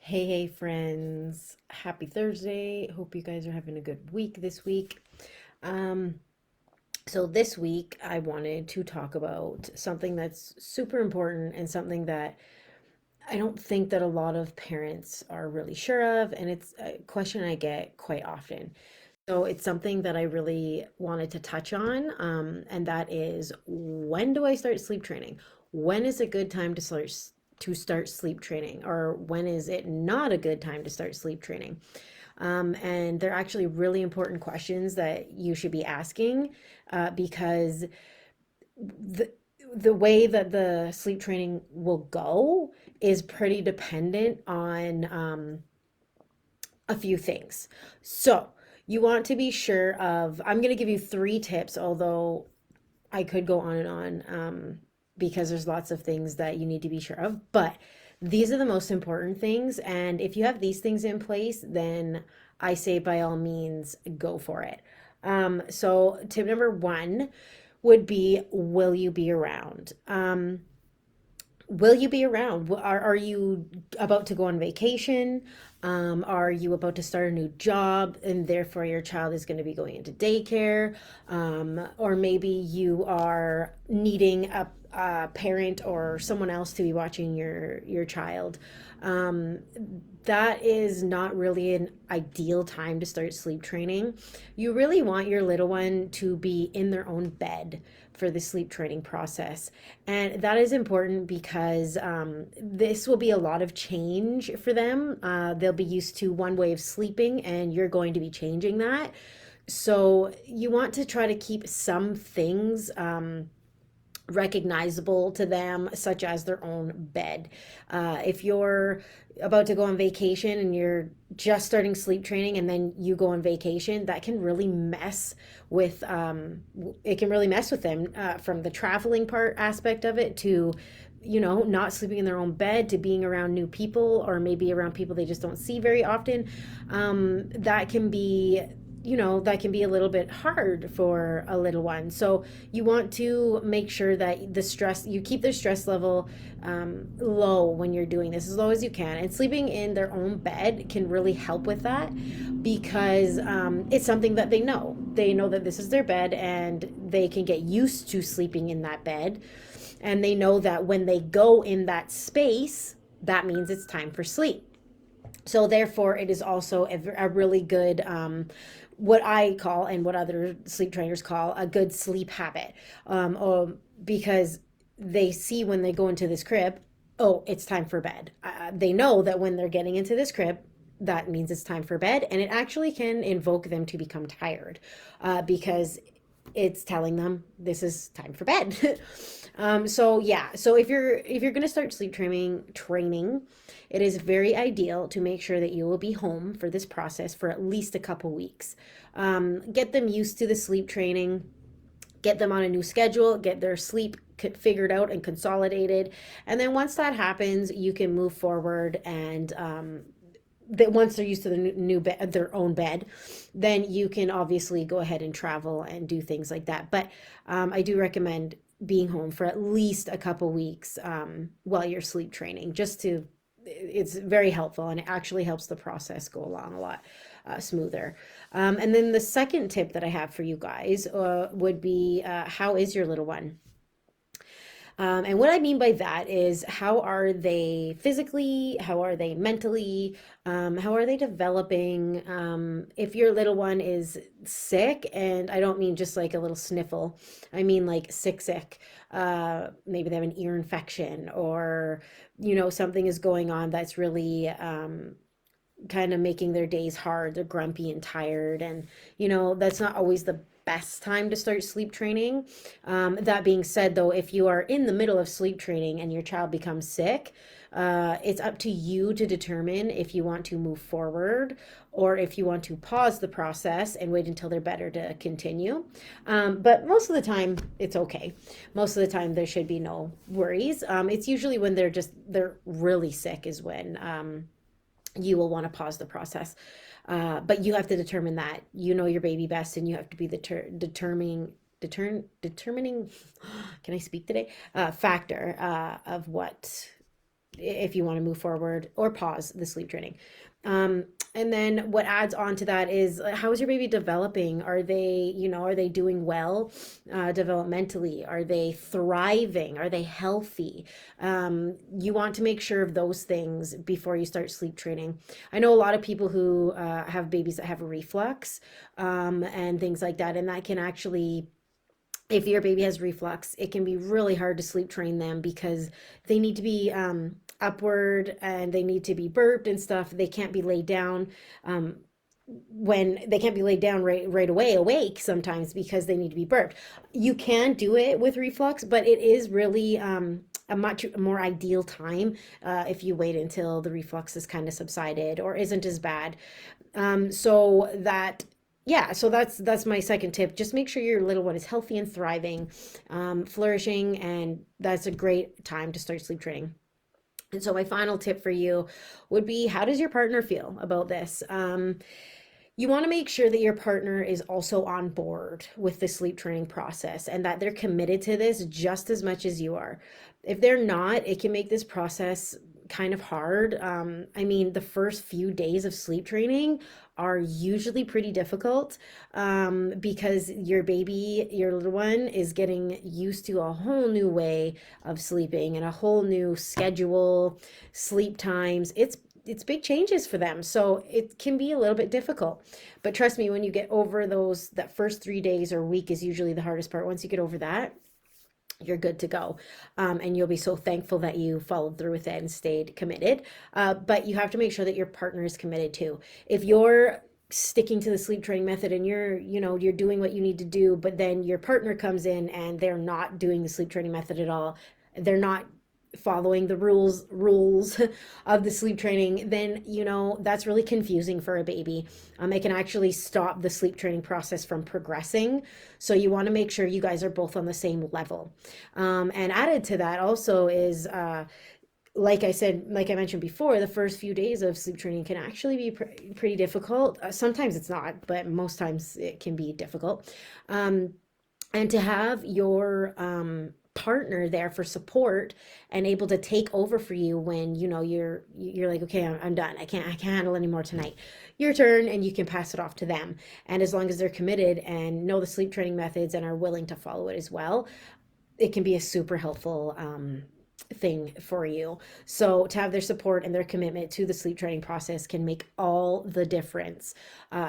Hey, friends. Happy Thursday. Hope you guys are having a good week this week. Um, so this week I wanted to talk about something that's super important and something that I don't think that a lot of parents are really sure of, and it's a question I get quite often. So it's something that I really wanted to touch on, and that is, when do I start sleep training? When is a good time to start sleep training, or when is it not a good time to start sleep training? And they're actually really important questions that you should be asking, because the the way that the sleep training will go is pretty dependent on a few things. So you want to be sure of, I'm going to give you three tips, although I could go on and on, because there's lots of things that you need to be sure of. But these are the most important things. And if you have these things in place, then I say by all means, go for it. So tip number one would be, will you be around? Will you be around? Are you about to go on vacation? Are you about to start a new job and therefore your child is going to be going into daycare? Or maybe you are needing a parent or someone else to be watching your child. Um, that is not really an ideal time to start sleep training. You really want your little one to be in their own bed for the sleep training process. And that is important because this will be a lot of change for them. They'll be used to one way of sleeping, and you're going to be changing that. So you want to try to keep some things recognizable to them, such as their own bed. If you're about to go on vacation and you're just starting sleep training and then you go on vacation, that can really mess with it can really mess with them, from the traveling part aspect of it to not sleeping in their own bed, to being around new people or maybe around people they just don't see very often. That can be a little bit hard for a little one. So you want to make sure that you keep their stress level low when you're doing this, as low as you can. And sleeping in their own bed can really help with that, because it's something that they know. They know that this is their bed and they can get used to sleeping in that bed. And they know that when they go in that space, that means it's time for sleep. So therefore, it is also a really good, what I call and what other sleep trainers call a good sleep habit, because they see when they go into this crib, oh, it's time for bed. They know that when they're getting into this crib, that means it's time for bed, and it actually can invoke them to become tired, because it's telling them this is time for bed. So yeah, so if you're gonna start sleep training, it is very ideal to make sure that you will be home for this process for at least a couple weeks. Get them used to the sleep training, get them on a new schedule, get their sleep figured out and consolidated, and then once that happens, you can move forward and that once they're used to the new bed, their own bed, then you can obviously go ahead and travel and do things like that. But I do recommend being home for at least a couple weeks, while you're sleep training, it's very helpful, and it actually helps the process go along a lot smoother. And then the second tip that I have for you guys would be, how is your little one? And what I mean by that is, how are they physically? How are they mentally? How are they developing? If your little one is sick, and I don't mean just like a little sniffle, I mean like sick, sick. Maybe they have an ear infection, or something is going on that's really kind of making their days hard. They're grumpy and tired, and that's not always the best time to start sleep training. That being said, though, if you are in the middle of sleep training and your child becomes sick, it's up to you to determine if you want to move forward or if you want to pause the process and wait until they're better to continue. But most of the time, it's okay. Most of the time, there should be no worries. It's usually when they're really sick is when you will want to pause the process. But you have to determine that. You know your baby best, and you have to be the determining, can I speak today? Factor of what if you want to move forward or pause the sleep training. Um, and then what adds on to that is how is your baby developing? Are they, are they doing well developmentally? Are they thriving? Are they healthy? You want to make sure of those things before you start sleep training. I know a lot of people who have babies that have reflux and things like that, and that can actually, if your baby has reflux, it can be really hard to sleep train them because they need to be upward and they need to be burped and stuff. They can't be laid down um, when they can't be laid down right away awake sometimes because they need to be burped. You can do it with reflux, but it is really a much more ideal time if you wait until the reflux is kind of subsided or isn't as bad. So that yeah, so that's my second tip. Just make sure your little one is healthy and thriving, flourishing, and that's a great time to start sleep training. And so my final tip for you would be, how does your partner feel about this? You want to make sure that your partner is also on board with the sleep training process and that they're committed to this just as much as you are. If they're not, it can make this process kind of hard. I mean, the first few days of sleep training are usually pretty difficult because your baby, your little one, is getting used to a whole new way of sleeping and a whole new schedule, sleep times. It's big changes for them, so it can be a little bit difficult. But trust me, when you get over those, that first 3 days or week is usually the hardest part. Once you get over that, you're good to go. And you'll be so thankful that you followed through with it and stayed committed. But you have to make sure that your partner is committed too. If you're sticking to the sleep training method and you're doing what you need to do, but then your partner comes in and they're not doing the sleep training method at all, they're not following the rules of the sleep training, then that's really confusing for a baby. It can actually stop the sleep training process from progressing. So you want to make sure you guys are both on the same level. And added to that also is like I said, like I mentioned before, the first few days of sleep training can actually be pretty difficult. Sometimes it's not, but most times it can be difficult. And to have your partner there for support and able to take over for you when you're like, okay, I'm done, I can't handle anymore tonight, your turn, and you can pass it off to them. And as long as they're committed and know the sleep training methods and are willing to follow it as well, it can be a super helpful thing for you. So to have their support and their commitment to the sleep training process can make all the difference.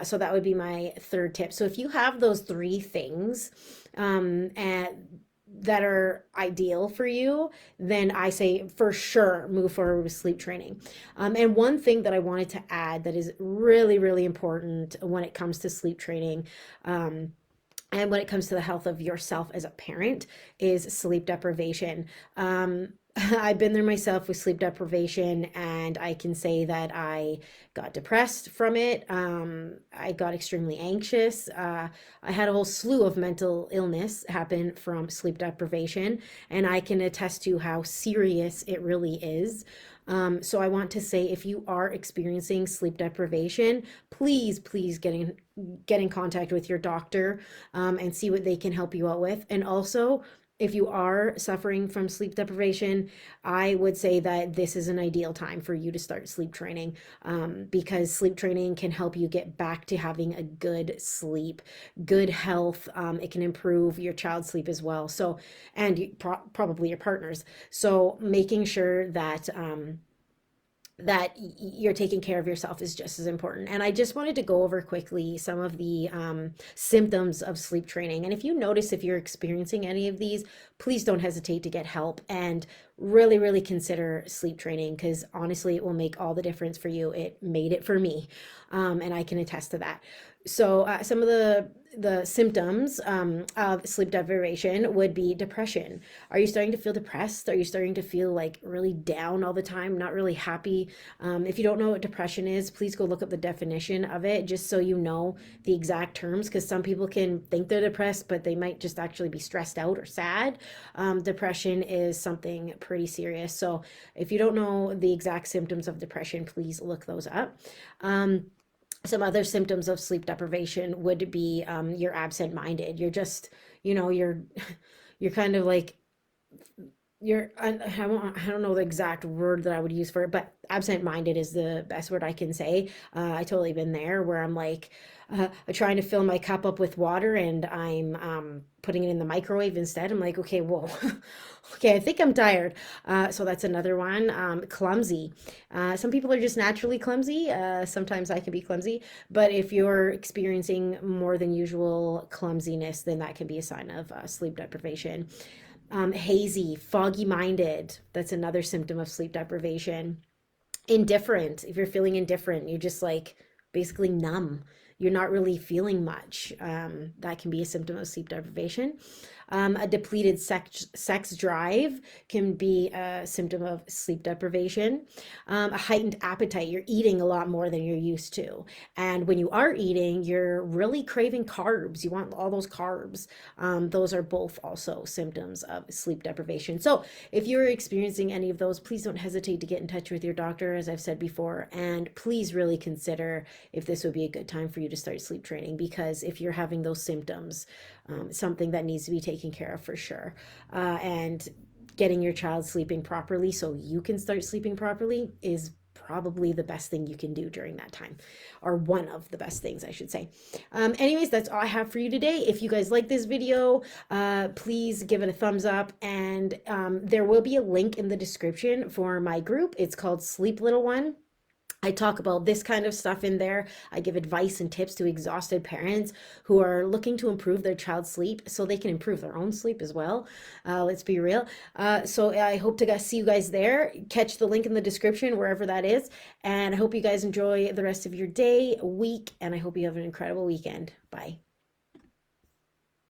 So that would be my third tip. So if you have those three things and that are ideal for you, then I say for sure move forward with sleep training. And one thing that I wanted to add that is really, really important when it comes to sleep training, and when it comes to the health of yourself as a parent, is sleep deprivation. I've been there myself with sleep deprivation, and I can say that I got depressed from it. I got extremely anxious. I had a whole slew of mental illness happen from sleep deprivation, and I can attest to how serious it really is. So I want to say, if you are experiencing sleep deprivation, please get in contact with your doctor and see what they can help you out with. And also, if you are suffering from sleep deprivation, I would say that this is an ideal time for you to start sleep training, because sleep training can help you get back to having a good sleep, good health. It can improve your child's sleep as well. So, and probably your partner's. So making sure that you're taking care of yourself is just as important. And I just wanted to go over quickly some of the symptoms of sleep training. And if you notice, if you're experiencing any of these, please don't hesitate to get help and really, really consider sleep training, because honestly, it will make all the difference for you. It made it for me, and I can attest to that. So some of the symptoms of sleep deprivation would be depression. Are you starting to feel depressed? Are you starting to feel like really down all the time, not really happy? If you don't know what depression is, please go look up the definition of it, just so you know the exact terms, because some people can think they're depressed, but they might just actually be stressed out or sad. Depression is something pretty serious. So if you don't know the exact symptoms of depression, please look those up. Some other symptoms of sleep deprivation would be you're absent-minded. You're just, you're you're kind of like I don't know the exact word that I would use for it, but absent-minded is the best word I can say. I totally been there where I'm like trying to fill my cup up with water and I'm putting it in the microwave instead. I'm like, okay, whoa, okay, I think I'm tired. So that's another one. Clumsy. Some people are just naturally clumsy. Sometimes I can be clumsy, but if you're experiencing more than usual clumsiness, then that can be a sign of sleep deprivation. Hazy, foggy minded. That's another symptom of sleep deprivation. Indifferent. If you're feeling indifferent, you're just like basically numb. You're not really feeling much. That can be a symptom of sleep deprivation. A depleted sex drive can be a symptom of sleep deprivation. A heightened appetite. You're eating a lot more than you're used to. And when you are eating, you're really craving carbs. You want all those carbs. Those are both also symptoms of sleep deprivation. So if you're experiencing any of those, please don't hesitate to get in touch with your doctor, as I've said before. And please really consider if this would be a good time for you to start sleep training, because if you're having those symptoms, something that needs to be taken care of for sure. And getting your child sleeping properly so you can start sleeping properly is probably the best thing you can do during that time, or one of the best things, I should say. Anyways, that's all I have for you today. If you guys like this video, please give it a thumbs up, and there will be a link in the description for my group. It's called Sleep Little One. I talk about this kind of stuff in there. I give advice and tips to exhausted parents who are looking to improve their child's sleep so they can improve their own sleep as well. Let's be real. So I hope to see you guys there. Catch the link in the description, wherever that is. And I hope you guys enjoy the rest of your day, week, and I hope you have an incredible weekend. Bye.